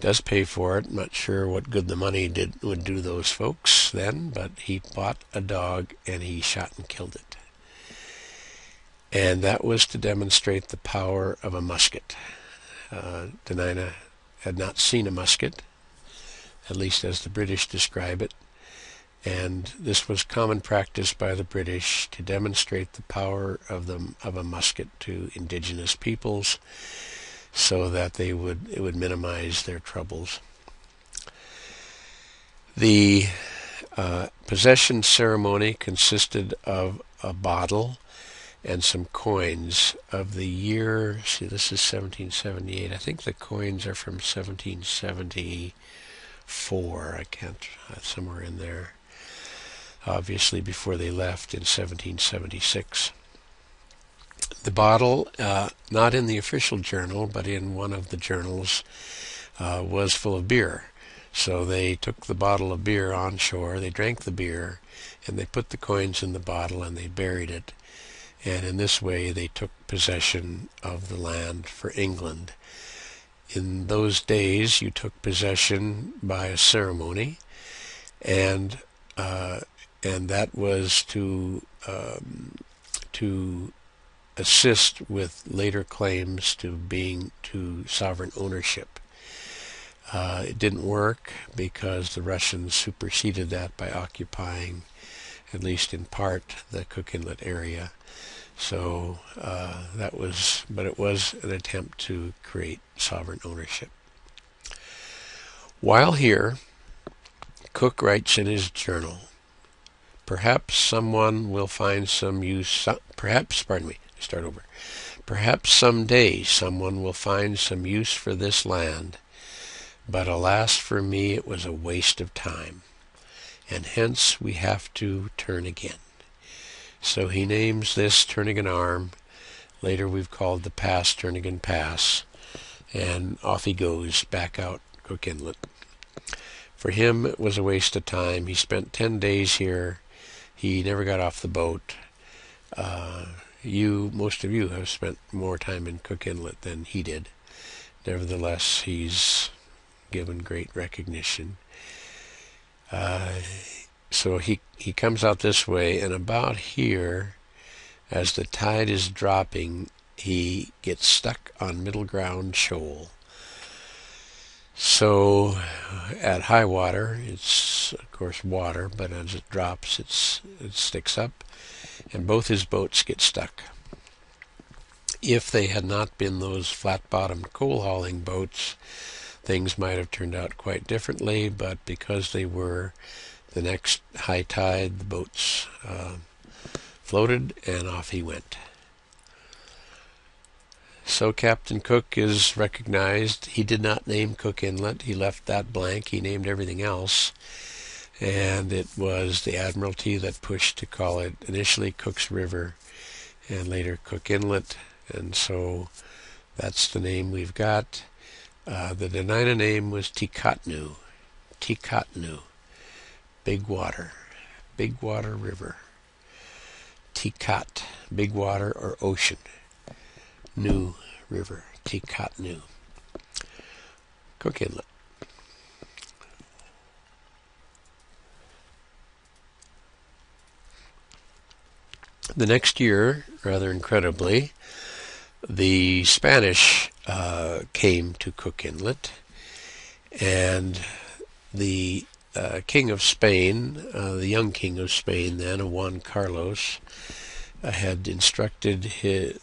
Does pay for it. Not sure what good the money would do those folks then, but he bought a dog and he shot and killed it. And that was to demonstrate the power of a musket. Denina had not seen a musket, at least as the British describe it, and this was common practice by the British to demonstrate the power of a musket to indigenous peoples, so that it would minimize their troubles. The possession ceremony consisted of a bottle and some coins of the year. See, this is 1778. I think the coins are from 1774. I can't, somewhere in there. Obviously before they left in 1776. The bottle, not in the official journal, but in one of the journals, was full of beer. So they took the bottle of beer on shore, they drank the beer, and they put the coins in the bottle and they buried it. And in this way they took possession of the land for England. In those days you took possession by a ceremony, and that was to assist with later claims to sovereign ownership. It didn't work because the Russians superseded that by occupying, at least in part, the Cook Inlet area. So it was an attempt to create sovereign ownership. While here, Cook writes in his journal, perhaps someone will find some use, perhaps someday someone will find some use for this land, but alas for me, it was a waste of time, and hence we have to turn again. So he names this Turnagain Arm. Later we've called the pass Turnagain Pass, and off he goes back out Cook Inlet. For him, it was a waste of time. He spent 10 days here. He never got off the boat. Most of you have spent more time in Cook Inlet than he did. Nevertheless, he's given great recognition. So he comes out this way, and about here, as the tide is dropping, he gets stuck on Middle Ground Shoal. So at high water, it's of course water, but as it drops, it sticks up, and both his boats get stuck. If they had not been those flat-bottomed coal-hauling boats, things might have turned out quite differently, but because they were the next high tide, the boats floated, and off he went. So Captain Cook is recognized. He did not name Cook Inlet. He left that blank. He named everything else. And it was the Admiralty that pushed to call it initially Cook's River and later Cook Inlet. And so that's the name we've got. The Dena'ina name was Tikatnu. Tikatnu. Big water. Big water river. Tikat. Big water or ocean. New river. Tikatnu. Cook Inlet. The next year, rather incredibly, the Spanish came to Cook Inlet, and the King of Spain, the young King of Spain then, Juan Carlos, had instructed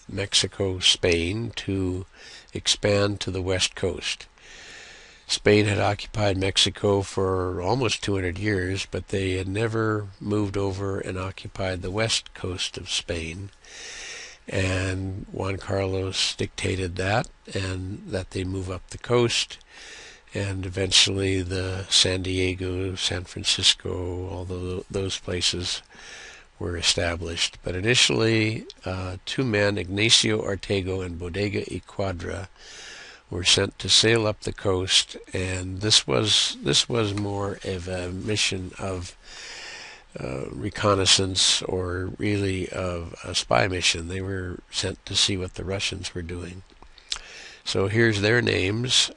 Mexico, Spain, to expand to the west coast. Spain had occupied Mexico for almost 200 years, but they had never moved over and occupied the west coast of Spain. And Juan Carlos dictated that, and that they move up the coast, and eventually the San Diego, San Francisco, all those places were established. But initially, two men, Ignacio Ortego and Bodega y Cuadra, were sent to sail up the coast, and this was more of a mission of reconnaissance, or really of a spy mission. They were sent to see what the Russians were doing. So here's their names.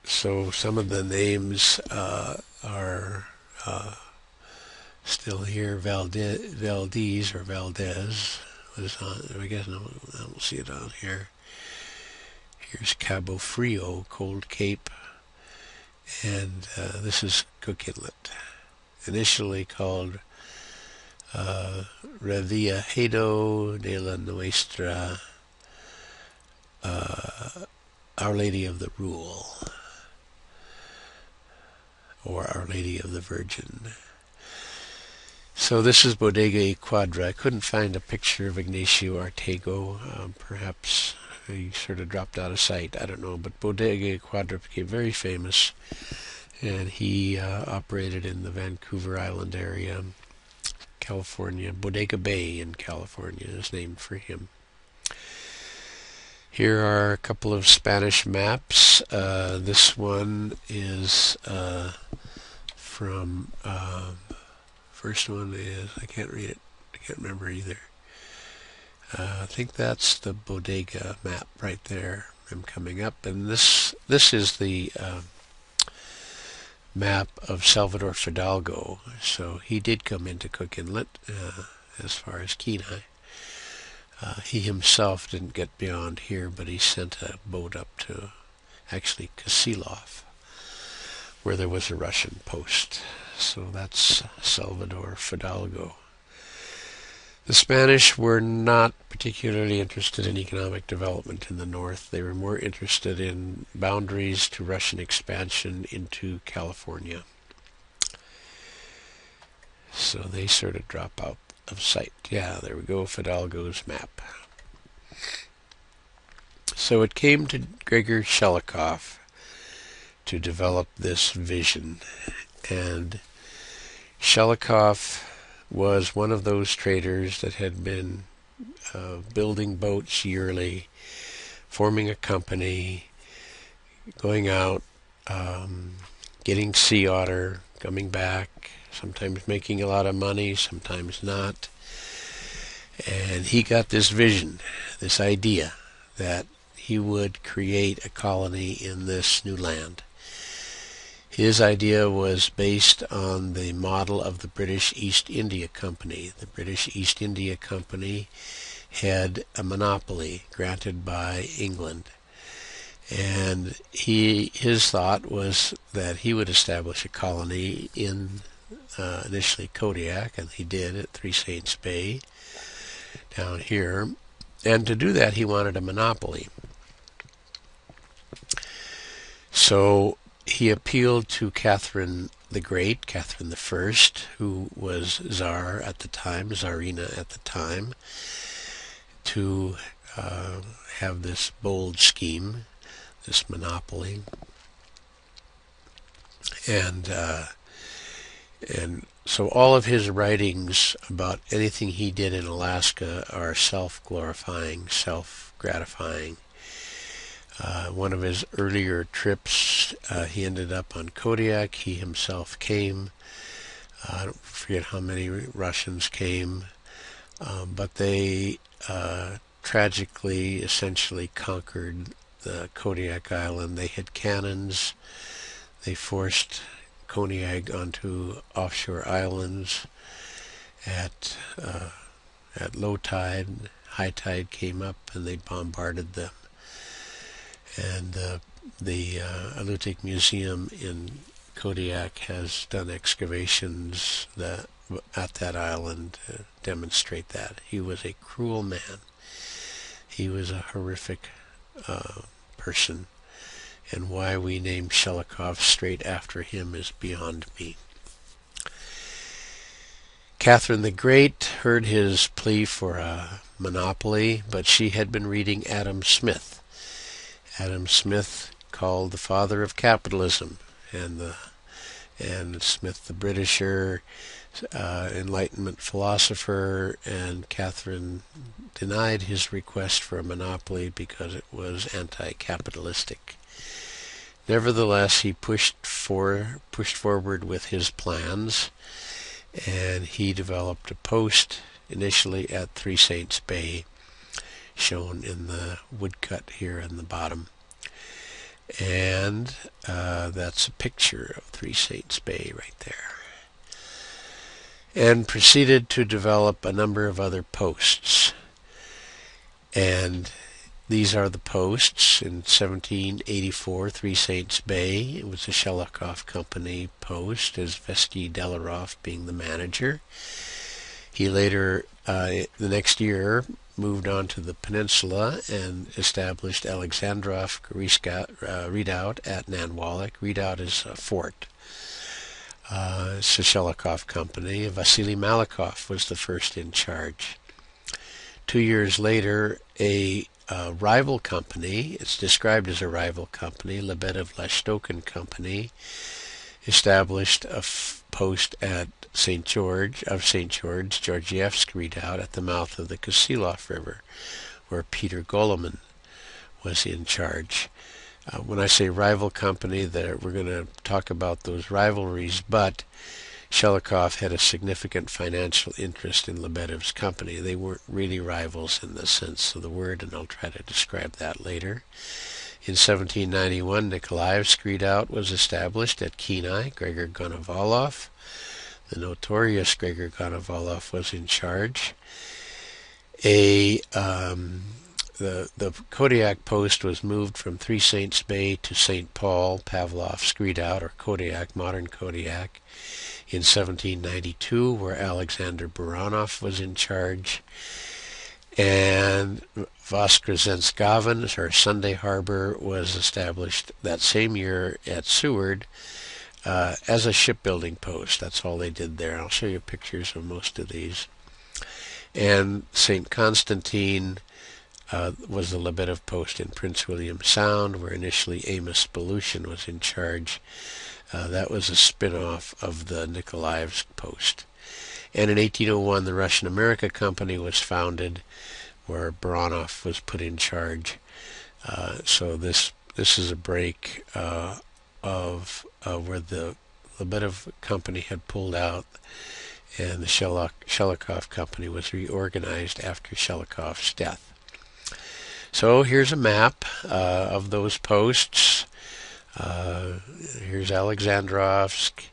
So some of the names are still here. Valdez or Valdez was on. I guess no, I don't see it on here. Here's Cabo Frio, Cold Cape, and this is Cook Inlet, initially called Revillagigedo de la Nuestra Our Lady of the Rule, or Our Lady of the Virgin. So this is Bodega y Cuadra. I couldn't find a picture of Ignacio Ortego. Perhaps he sort of dropped out of sight. I don't know. But Bodega y Cuadra became very famous, and he operated in the Vancouver Island area, California. Bodega Bay in California is named for him. Here are a couple of Spanish maps. This one is from... first one is, I can't read it, I can't remember either. I think that's the Bodega map right there. I'm coming up, and this is the map of Salvador Fidalgo. So he did come into Cook Inlet as far as Kenai. He himself didn't get beyond here, but he sent a boat up to actually Kisilov, where there was a Russian post. So that's Salvador Fidalgo. The Spanish were not particularly interested in economic development in the north. They were more interested in boundaries to Russian expansion into California. So they sort of drop out of sight. Yeah, there we go, Fidalgo's map. So it came to Gregor Shelikoff to develop this vision, and Shelikoff was one of those traders that had been building boats yearly, forming a company, going out, getting sea otter, coming back, sometimes making a lot of money, sometimes not. And he got this vision, this idea, that he would create a colony in this new land. His idea was based on the model of the British East India Company. The British East India Company had a monopoly granted by England. And his thought was that he would establish a colony in initially Kodiak, and he did at Three Saints Bay down here. And to do that, he wanted a monopoly. So he appealed to Catherine the Great, Catherine the First, who was Tsar at the time, Tsarina at the time, to have this bold scheme, this monopoly, and so all of his writings about anything he did in Alaska are self-glorifying, self-gratifying. One of his earlier trips, he ended up on Kodiak. He himself came. I don't forget how many Russians came, but they tragically, essentially conquered the Kodiak Island. They had cannons. They forced Kodiak onto offshore islands at low tide. High tide came up, and they bombarded them. And the Alutiiq Museum in Kodiak has done excavations at that island to demonstrate that. He was a cruel man. He was a horrific person. And why we named Shelikof straight after him is beyond me. Catherine the Great heard his plea for a monopoly, but she had been reading Adam Smith. Adam Smith, called the father of capitalism, and Smith the Britisher, Enlightenment philosopher, and Catherine denied his request for a monopoly because it was anti-capitalistic. Nevertheless, he pushed forward with his plans, and he developed a post initially at Three Saints Bay, shown in the woodcut here in the bottom. And that's a picture of Three Saints Bay right there. And proceeded to develop a number of other posts. And these are the posts. In 1784, Three Saints Bay, it was a Shelikof Company post, as Vesti Delaroff being the manager. He later, the next year, moved on to the peninsula and established Alexandrov Redoubt at Nanwalek. Redoubt is a fort. It's a Shelikof Company. Vasily Malikov was the first in charge. 2 years later, a rival company, it's described as a rival company, Lebedev-Lashtokin Company, established a post at St. George, Georgievsk Redoubt at the mouth of the Kosilov River, where Peter Goleman was in charge. When I say rival company, we're going to talk about those rivalries, but Shelikof had a significant financial interest in Lebedev's company. They weren't really rivals in the sense of the word, and I'll try to describe that later. In 1791, Nikolaevsk Redoubt was established at Kenai. Gregor Gonovalov, the notorious Gregor Gonovalov, was in charge. The Kodiak post was moved from Three Saints Bay to St. Paul, Pavlovsk Redoubt, or Kodiak, modern Kodiak, in 1792, where Alexander Baranov was in charge. And Voskresenskoven, or Sunday Harbor, was established that same year at Seward as a shipbuilding post. That's all they did there. I'll show you pictures of most of these. And St. Constantine was the Lebedev post in Prince William Sound, where initially Amos Belushin was in charge. That was a spin-off of the Nikolaevsk post. And in 1801, the Russian America Company was founded, where Baranov was put in charge. So this is a break of where the Lebedev Company had pulled out, and the Shelikof Company was reorganized after Shelikov's death. So here's a map of those posts. Here's Alexandrovsk,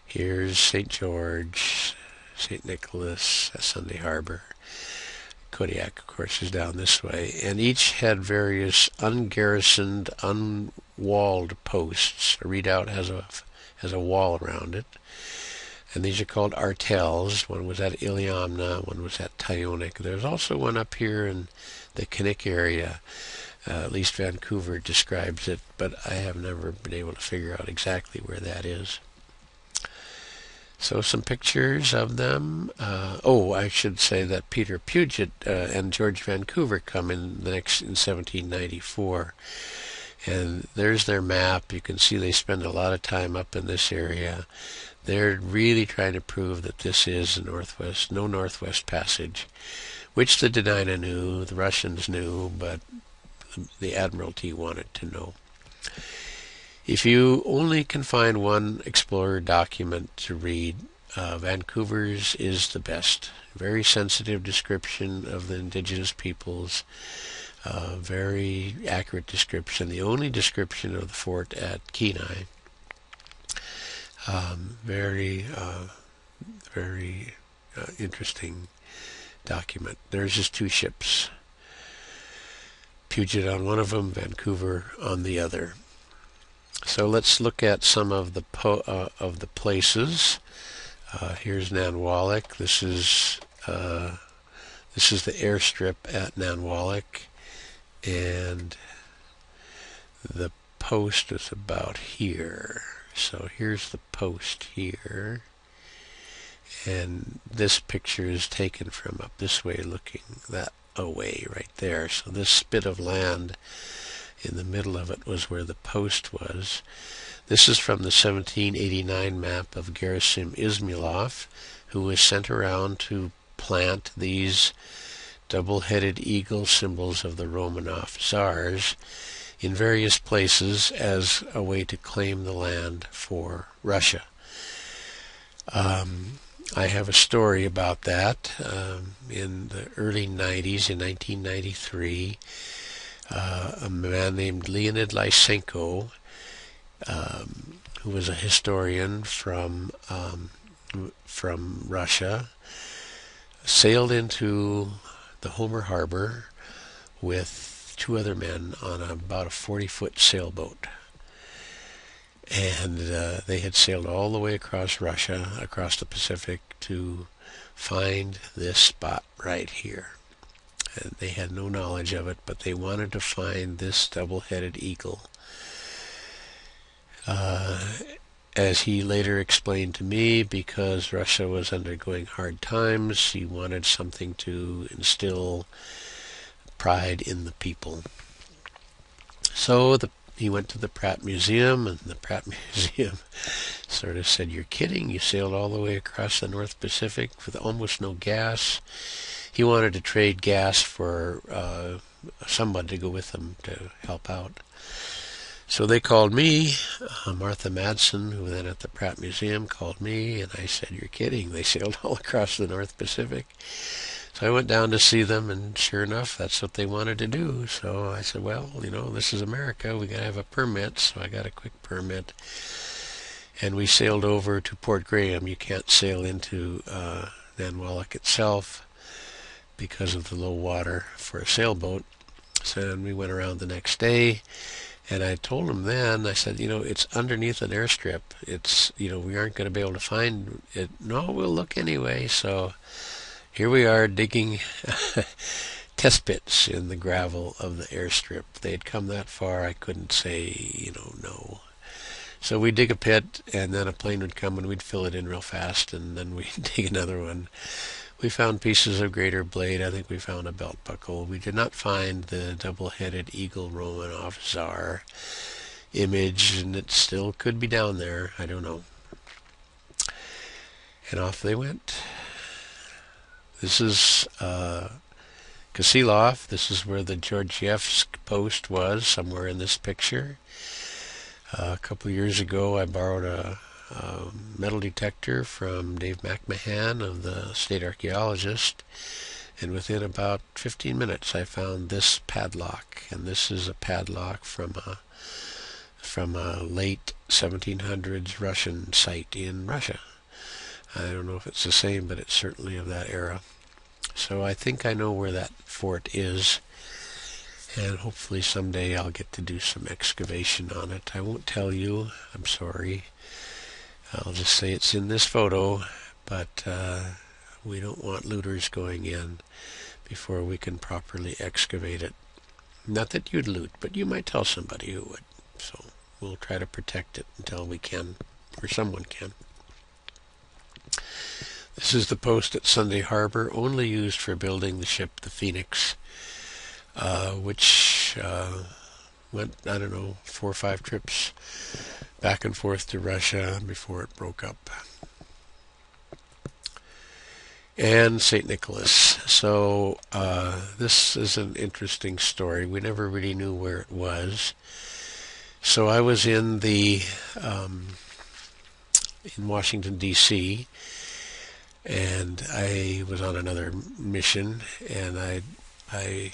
here's St. George, St. Nicholas, Sunday Harbor. Kodiak, of course, is down this way. And each had various ungarrisoned, unwalled posts. A redoubt has a wall around it. And these are called artels. One was at Iliamna, one was at Tyonik. There's also one up here in the Kanik area At least Vancouver describes it, but I have never been able to figure out exactly where that is. So some pictures of them. I should say that Peter Puget and George Vancouver come in 1794. And there's their map. You can see they spend a lot of time up in this area. They're really trying to prove that this is no Northwest Passage, which the Dena'ina knew, the Russians knew, but the Admiralty wanted to know. If you only can find one explorer document to read, Vancouver's is the best. Very sensitive description of the indigenous peoples, very accurate description. The only description of the fort at Kenai. Very interesting document. There's just two ships. Puget on one of them, Vancouver on the other. So let's look at some of the places. Here's Nanwalek. This is the airstrip at Nanwalek, and the post is about here. So here's the post here, and this picture is taken from up this way, looking that away right there. So this spit of land in the middle of it was where the post was. This is from the 1789 map of Gerasim Izmailov, who was sent around to plant these double-headed eagle symbols of the Romanov Tsars in various places as a way to claim the land for Russia. I have a story about that. In the early 90s, in 1993, a man named Leonid Lysenko, who was a historian from Russia, sailed into the Homer Harbor with two other men on about a 40-foot sailboat. And they had sailed all the way across Russia, across the Pacific, to find this spot right here. And they had no knowledge of it, but they wanted to find this double-headed eagle. As he later explained to me, because Russia was undergoing hard times, he wanted something to instill pride in the people. So he went to the Pratt Museum, and the Pratt Museum sort of said, "You're kidding, you sailed all the way across the North Pacific with almost no gas." He wanted to trade gas for someone to go with him to help out. So they called me. Martha Madsen, who was then at the Pratt Museum, called me, and I said, "You're kidding, they sailed all across the North Pacific." So I went down to see them, and sure enough, that's what they wanted to do. So I said, well, this is America, we got to have a permit. So I got a quick permit, and we sailed over to Port Graham. You can't sail into Nanwalek itself because of the low water for a sailboat. So we went around the next day, and I told them then, I said, it's underneath an airstrip. It's, we aren't going to be able to find it. No, we'll look anyway. So here we are digging test pits in the gravel of the airstrip. They had come that far, I couldn't say, no. So we'd dig a pit, and then a plane would come, and we'd fill it in real fast, and then we'd dig another one. We found pieces of greater blade. I think we found a belt buckle. We did not find the double-headed eagle Romanov Tsar image, and it still could be down there. I don't know. And off they went. This is Kisilov. This is where the Georgievsk post was, somewhere in this picture. A couple of years ago, I borrowed a metal detector from Dave McMahon of the state archaeologist, and within about 15 minutes I found this padlock, and this is a padlock from a late 1700s Russian site in Russia. I don't know if it's the same, but it's certainly of that era. So I think I know where that fort is, and hopefully someday I'll get to do some excavation on it. I won't tell you, I'm sorry. I'll just say it's in this photo, but we don't want looters going in before we can properly excavate it. Not that you'd loot, but you might tell somebody who would. So we'll try to protect it until we can, or someone can. This is the post at Sunday Harbor, only used for building the ship the Phoenix, which went, I don't know, 4 or 5 trips back and forth to Russia before it broke up. And St. Nicholas. So this is an interesting story. We never really knew where it was. So I was in Washington, D.C., and I was on another mission, and I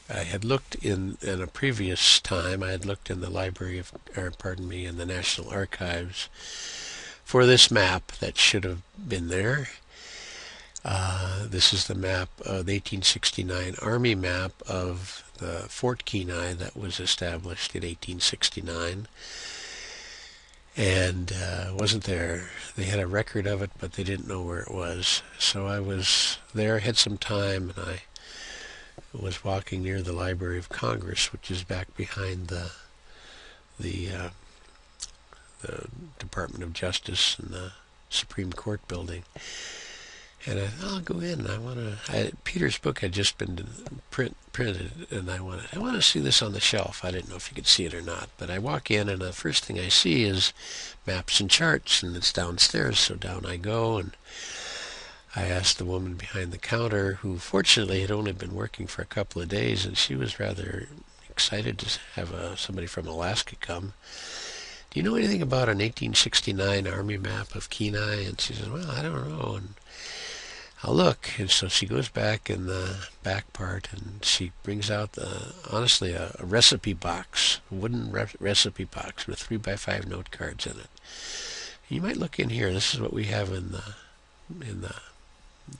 had looked in a previous time. I had looked in the in the National Archives for this map that should have been there. This is the map, the 1869 Army map of the Fort Kenai that was established in 1869. And wasn't there. They had a record of it, but they didn't know where it was. So I was there, had some time, and I was walking near the Library of Congress, which is back behind the Department of Justice and the Supreme Court building. And I'll go in. Peter's book had just been printed, and I want to see this on the shelf. I didn't know if you could see it or not, but I walk in, and the first thing I see is maps and charts, and it's downstairs. So down I go, and I asked the woman behind the counter, who fortunately had only been working for a couple of days, and she was rather excited to have somebody from Alaska come. Do you know anything about an 1869 Army map of Kenai? And she said, well, I don't know. And I'll look. And so she goes back in the back part, and she brings out honestly a recipe box, a wooden recipe box with 3x5 note cards in it. You might look in here. This is what we have in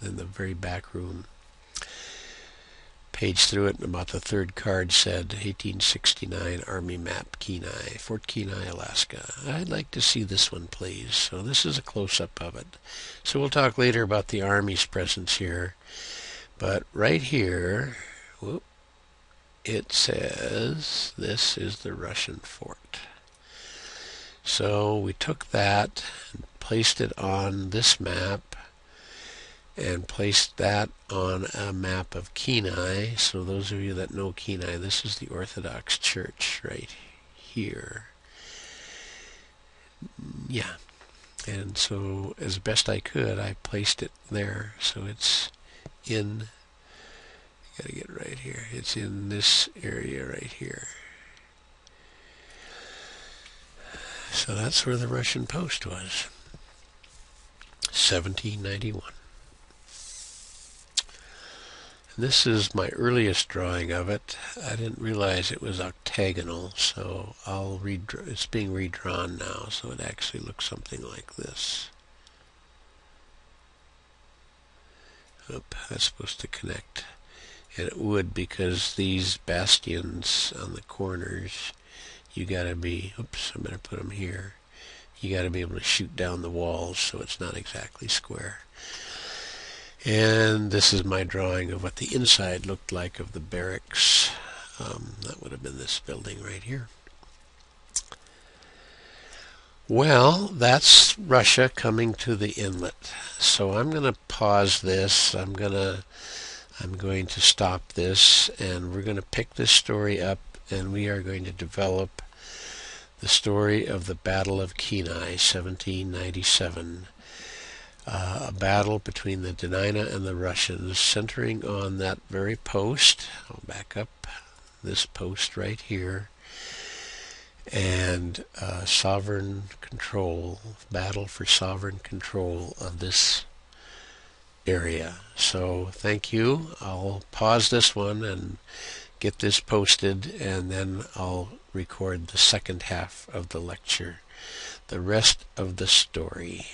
the very back room. Page through it, and about the third card said 1869 Army map, Kenai, Fort Kenai, Alaska. I'd like to see this one, please. So this is a close-up of it. So we'll talk later about the Army's presence here. But right here, it says this is the Russian fort. So we took that and placed it on this map, and placed that on a map of Kenai. So those of you that know Kenai, this is the Orthodox Church right here. Yeah. And so as best I could, I placed it there. So it's in, gotta get right here, it's in this area right here. So that's where the Russian post was. 1791. This is my earliest drawing of it. I didn't realize it was octagonal, so it's being redrawn now, so it actually looks something like this. Oop, that's supposed to connect. And it would, because these bastions on the corners, you gotta be, oops, I'm gonna put them here. You gotta be able to shoot down the walls, so it's not exactly square. And this is my drawing of what the inside looked like of the barracks. That would have been this building right here. Well, that's Russia coming to the inlet. So I'm going to pause this. I'm going to stop this, and we're going to pick this story up, and we are going to develop the story of the Battle of Kenai, 1797. A battle between the Dena'ina and the Russians, centering on that very post. I'll back up, this post right here, and sovereign control, battle for sovereign control of this area. So thank you. I'll pause this one and get this posted, and then I'll record the second half of the lecture, the rest of the story.